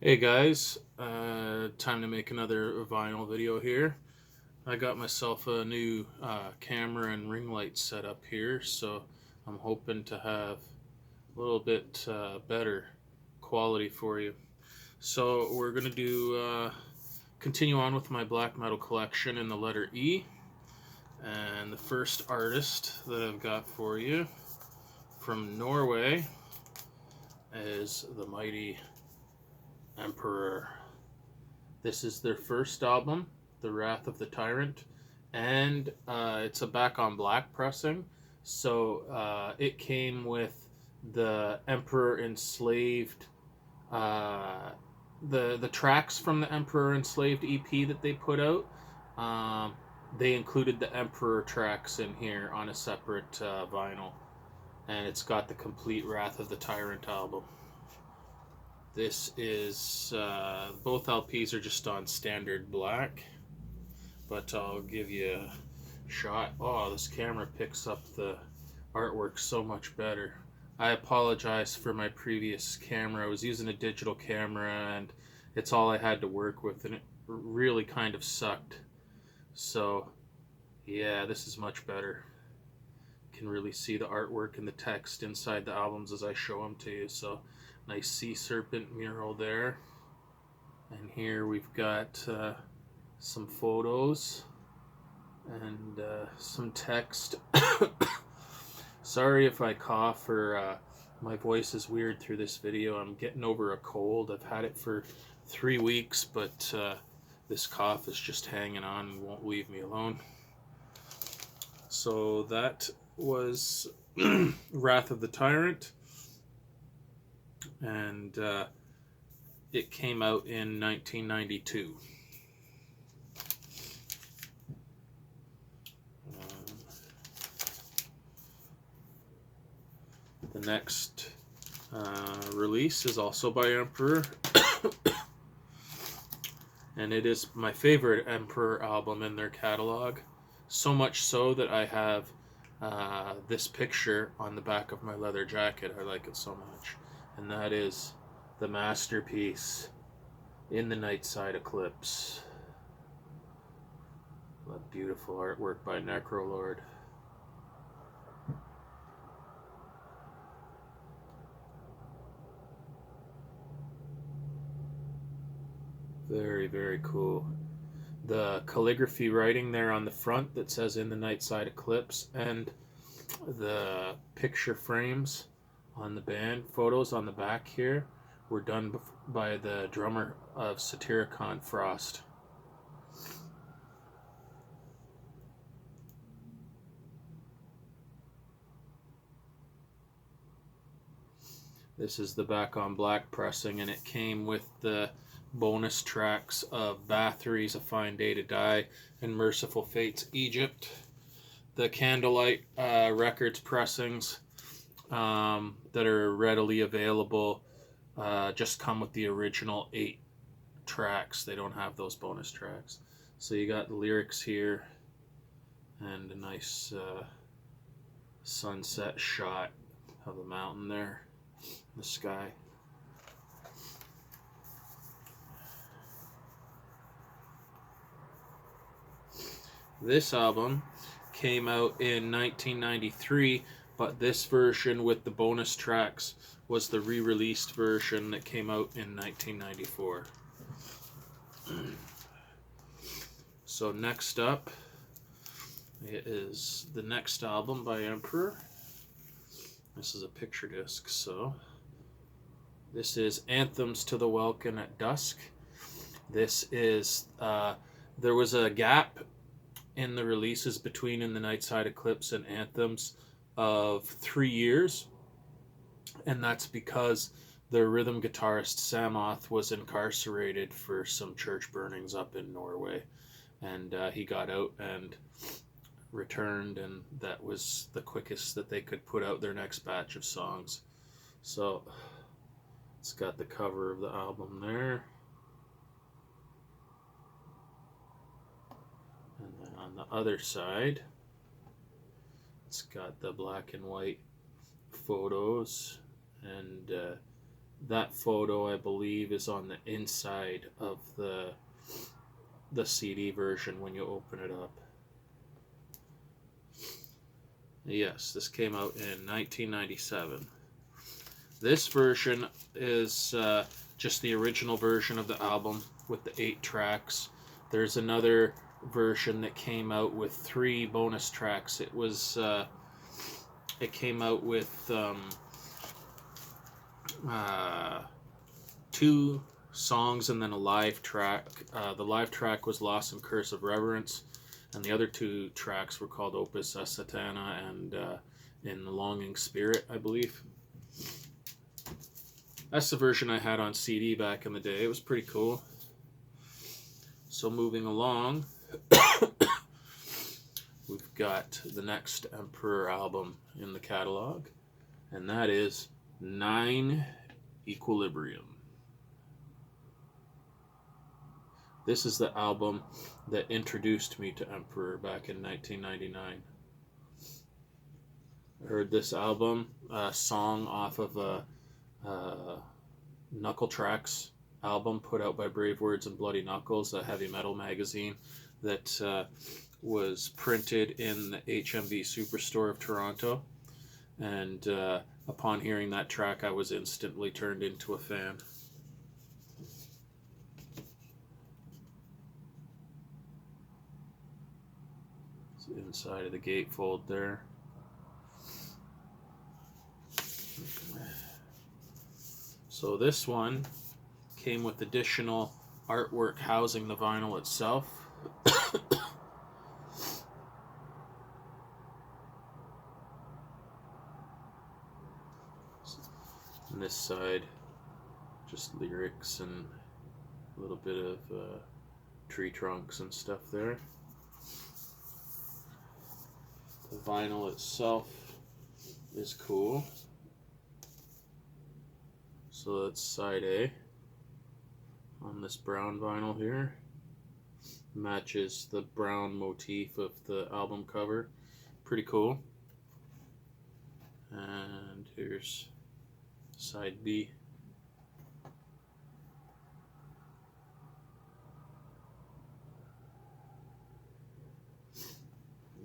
Hey guys, time to make another vinyl video here. I got myself a new camera and ring light set up here, so I'm hoping to have a little bit better quality for you. So we're gonna do continue on with my black metal collection in the letter E, and the first artist that I've got for you from Norway is the mighty Emperor. This is their first album, The Wrath of the Tyrant, and it's a back on black pressing. So it came with the Emperor Enslaved, uh, the tracks from the Emperor Enslaved EP that they put out. Um, they included the Emperor tracks in here on a separate vinyl, and it's got the complete Wrath of the Tyrant album. This is, both LPs are just on standard black, but I'll give you a shot. Oh, this camera picks up the artwork so much better. I apologize for my previous camera. I was using a digital camera and it's all I had to work with, and it really kind of sucked. So, yeah, this is much better. You can really see the artwork and the text inside the albums as I show them to you. So, nice sea serpent mural there. And here we've got some photos and some text. Sorry if I cough or my voice is weird through this video. I'm getting over a cold. I've had it for 3 weeks, but this cough is just hanging on and won't leave me alone. So that was Wrath of the Tyrant, and it came out in 1992. The next release is also by Emperor, and it is my favorite Emperor album in their catalog. So much so that I have this picture on the back of my leather jacket. I like it so much. And that is the masterpiece, In the Nightside Eclipse. That beautiful artwork by Necrolord. Very, very cool. The calligraphy writing there on the front that says In the Nightside Eclipse, and the picture frames on the band photos on the back here were done by the drummer of Satyricon, Frost. This is the back on black pressing, and it came with the bonus tracks of Bathory's A Fine Day to Die and Merciful Fate's Egypt. The Candlelight Records pressings that are readily available just come with the original 8 tracks. They don't have those bonus tracks. So you got the lyrics here and a nice sunset shot of the mountain there, the sky. This album came out in 1993, but this version with the bonus tracks was the re-released version that came out in 1994. So next up, it is the next album by Emperor. This is a picture disc, so this is Anthems to the Welkin at Dusk. This is, there was a gap in the releases between In the Nightside Eclipse and Anthems of 3 years, and that's because the rhythm guitarist Samoth was incarcerated for some church burnings up in Norway, and he got out and returned, and that was the quickest that they could put out their next batch of songs. So it's got the cover of the album there, and then on the other side it's got the black and white photos and That photo, I believe, is on the inside of the CD version when you open it up. Yes, this came out in 1997. This version is just the original version of the album with the 8 tracks. There's another version that came out with 3 bonus tracks. It came out with 2 songs and then a live track. The live track was Lost in Curse of Reverence, and the other 2 tracks were called Opus Satana and In the Longing Spirit, I believe. That's the version I had on CD back in the day. It was pretty cool. So moving along, we've got the next Emperor album in the catalog, and that is 9 Equilibrium. This is the album that introduced me to Emperor back in 1999. I heard this album, a song off of a Knuckle Tracks album put out by Brave Words and Bloody Knuckles, a heavy metal magazine that was printed in the HMV Superstore of Toronto. And upon hearing that track, I was instantly turned into a fan. It's inside of the gatefold there. So this one came with additional artwork housing the vinyl itself. On this side, just lyrics and a little bit of tree trunks and stuff there. The vinyl itself is cool. So that's side A on this brown vinyl here. Matches the brown motif of the album cover. Pretty cool. And here's side B.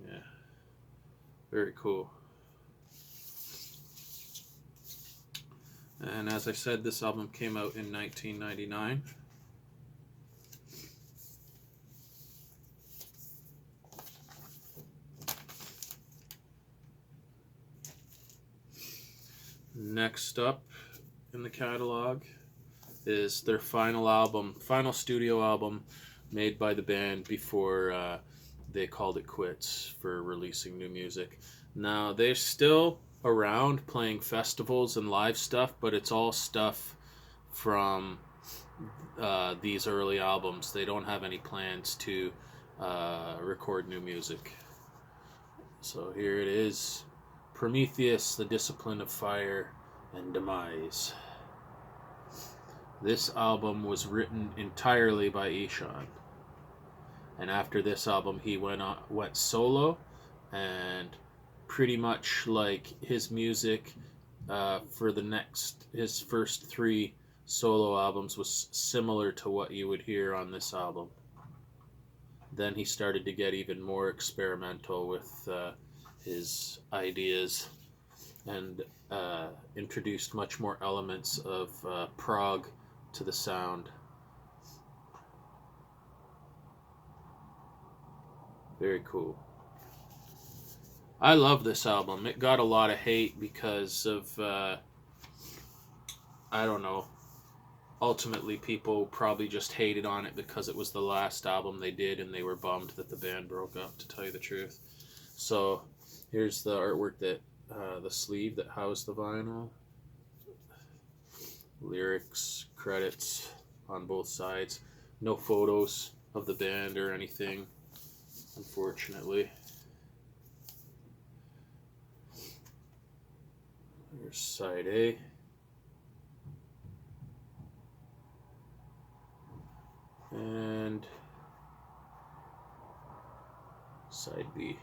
Yeah, very cool. And as I said, this album came out in 1999. Next up in the catalog is their final studio album made by the band before they called it quits for releasing new music. Now, they're still around playing festivals and live stuff, but it's all stuff from these early albums. They don't have any plans to record new music. So here it is: Prometheus, the Discipline of Fire and Demise. This album was written entirely by Ihsahn, and after this album he went solo, and pretty much like his music for his first 3 solo albums was similar to what you would hear on this album. Then he started to get even more experimental with his ideas and introduced much more elements of prog to the sound. Very cool. I love this album. It got a lot of hate because of, I don't know, ultimately people probably just hated on it because it was the last album they did and they were bummed that the band broke up, to tell you the truth. So here's the artwork that, the sleeve that housed the vinyl. Lyrics, credits on both sides. No photos of the band or anything, unfortunately. Here's side A. And side B.